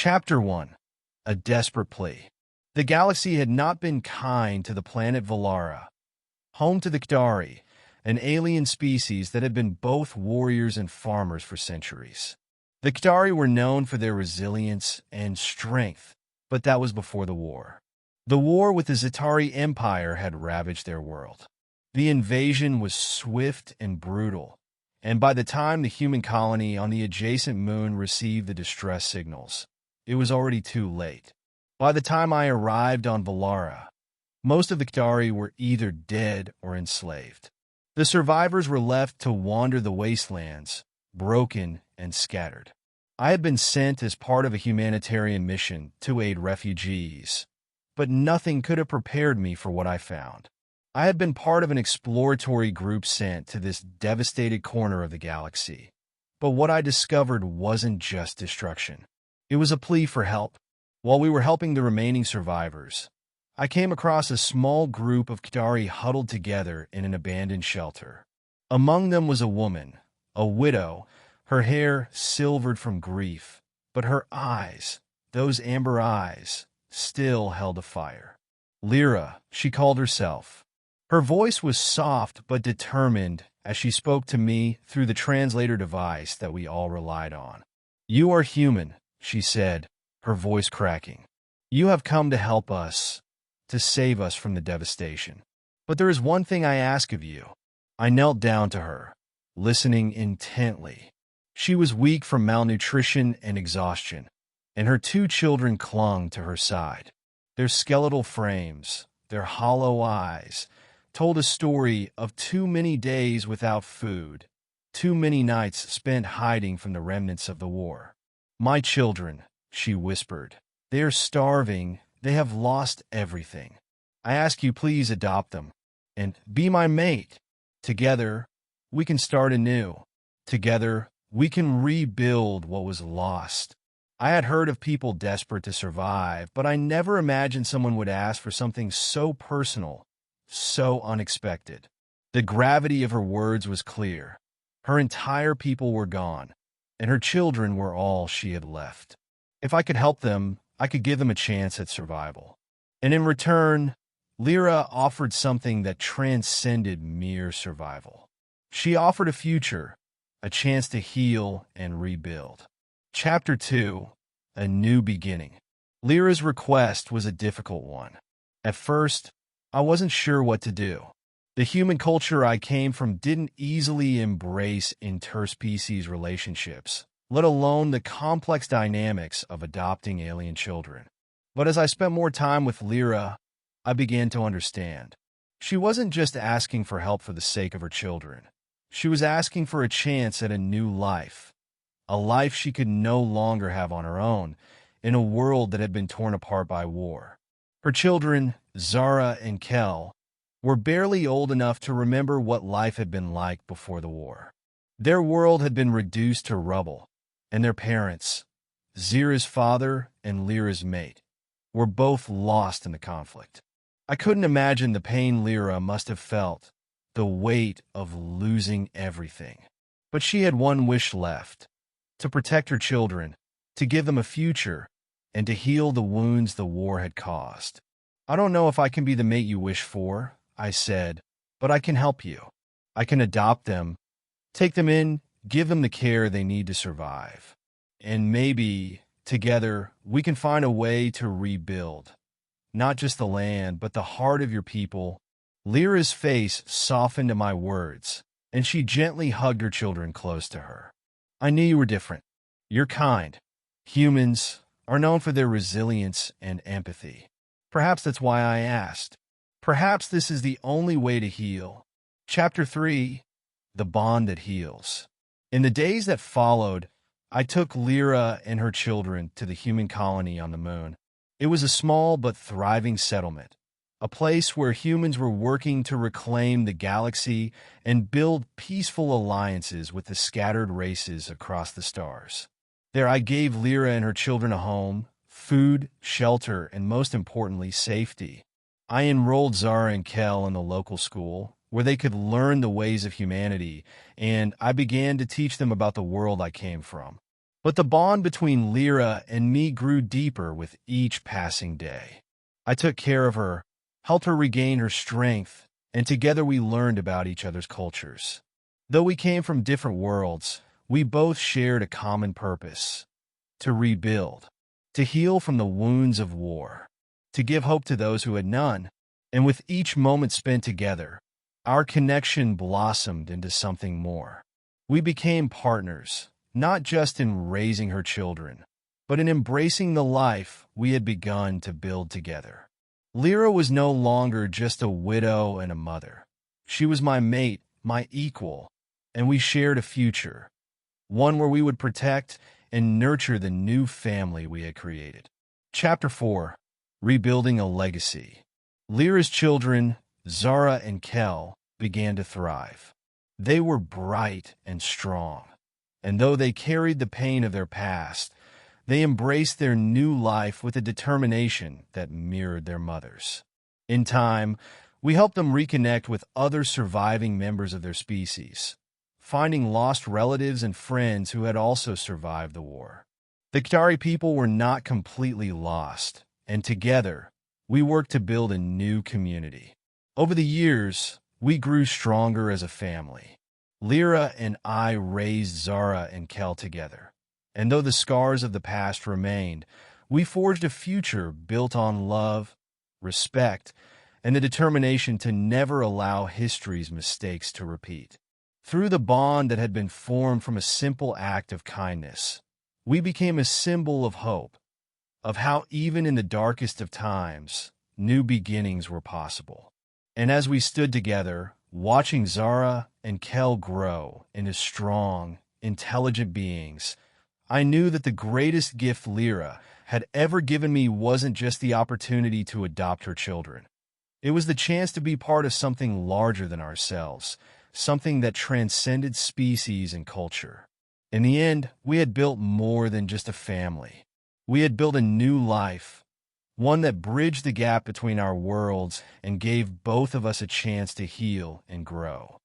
Chapter 1. A Desperate Plea. The galaxy had not been kind to the planet Vhelara, home to the Zhettari, an alien species that had been both warriors and farmers for centuries. The Zhettari were known for their resilience and strength, but that was before the war. The war with the Zhettari Empire had ravaged their world. The invasion was swift and brutal, and by the time the human colony on the adjacent moon received the distress signals, it was already too late. By the time I arrived on Vhelara, most of the Zhettari were either dead or enslaved. The survivors were left to wander the wastelands, broken and scattered. I had been sent as part of a humanitarian mission to aid refugees, but nothing could have prepared me for what I found. I had been part of an exploratory group sent to this devastated corner of the galaxy, but what I discovered wasn't just destruction. It was a plea for help. While we were helping the remaining survivors, I came across a small group of Zhettari huddled together in an abandoned shelter. Among them was a woman, a widow, her hair silvered from grief, but her eyes, those amber eyes, still held a fire. Lira, she called herself. Her voice was soft but determined as she spoke to me through the translator device that we all relied on. "You are human," she said, her voice cracking. "You have come to help us, to save us from the devastation. But there is one thing I ask of you." I knelt down to her, listening intently. She was weak from malnutrition and exhaustion, and her 2 children clung to her side. Their skeletal frames, their hollow eyes, told a story of too many days without food, too many nights spent hiding from the remnants of the war. "My children," she whispered, "they are starving, they have lost everything. I ask you, please adopt them, and be my mate. Together, we can start anew. Together, we can rebuild what was lost." I had heard of people desperate to survive, but I never imagined someone would ask for something so personal, so unexpected. The gravity of her words was clear. Her entire people were gone, and her children were all she had left. If I could help them, I could give them a chance at survival. And in return, Lira offered something that transcended mere survival. She offered a future, a chance to heal and rebuild. Chapter 2. A New Beginning. Lira's request was a difficult one. At first, I wasn't sure what to do. The human culture I came from didn't easily embrace interspecies relationships, let alone the complex dynamics of adopting alien children. But as I spent more time with Lira, I began to understand. She wasn't just asking for help for the sake of her children. She was asking for a chance at a new life, a life she could no longer have on her own, in a world that had been torn apart by war. Her children, Zara and Kell, were barely old enough to remember what life had been like before the war. Their world had been reduced to rubble, and their parents, Zira's father and Lira's mate, were both lost in the conflict. I couldn't imagine the pain Lira must have felt, the weight of losing everything. But she had one wish left: to protect her children, to give them a future, and to heal the wounds the war had caused. "I don't know if I can be the mate you wish for," I said, "but I can help you. I can adopt them, take them in, give them the care they need to survive. And maybe, together, we can find a way to rebuild, not just the land, but the heart of your people." Lira's face softened at my words, and she gently hugged her children close to her. "I knew you were different. You're kind. Humans are known for their resilience and empathy. Perhaps that's why I asked. Perhaps this is the only way to heal." Chapter 3. The Bond That Heals. In the days that followed, I took Lira and her children to the human colony on the moon. It was a small but thriving settlement, a place where humans were working to reclaim the galaxy and build peaceful alliances with the scattered races across the stars. There I gave Lira and her children a home, food, shelter, and most importantly, safety. I enrolled Zara and Kell in the local school, where they could learn the ways of humanity, and I began to teach them about the world I came from. But the bond between Lira and me grew deeper with each passing day. I took care of her, helped her regain her strength, and together we learned about each other's cultures. Though we came from different worlds, we both shared a common purpose: to rebuild, to heal from the wounds of war, to give hope to those who had none. And with each moment spent together, our connection blossomed into something more. We became partners, not just in raising her children, but in embracing the life we had begun to build together. Lira was no longer just a widow and a mother. She was my mate, my equal, and we shared a future, one where we would protect and nurture the new family we had created. Chapter 4. Rebuilding a Legacy. Lira's children, Zara and Kell, began to thrive. They were bright and strong, and though they carried the pain of their past, they embraced their new life with a determination that mirrored their mother's. In time, we helped them reconnect with other surviving members of their species, finding lost relatives and friends who had also survived the war. The Zhettari people were not completely lost, and together, we worked to build a new community. Over the years, we grew stronger as a family. Lira and I raised Zara and Kell together, and though the scars of the past remained, we forged a future built on love, respect, and the determination to never allow history's mistakes to repeat. Through the bond that had been formed from a simple act of kindness, we became a symbol of hope, of how even in the darkest of times, new beginnings were possible. And as we stood together, watching Zara and Kell grow into strong, intelligent beings, I knew that the greatest gift Lira had ever given me wasn't just the opportunity to adopt her children. It was the chance to be part of something larger than ourselves, something that transcended species and culture. In the end, we had built more than just a family. We had built a new life, one that bridged the gap between our worlds and gave both of us a chance to heal and grow.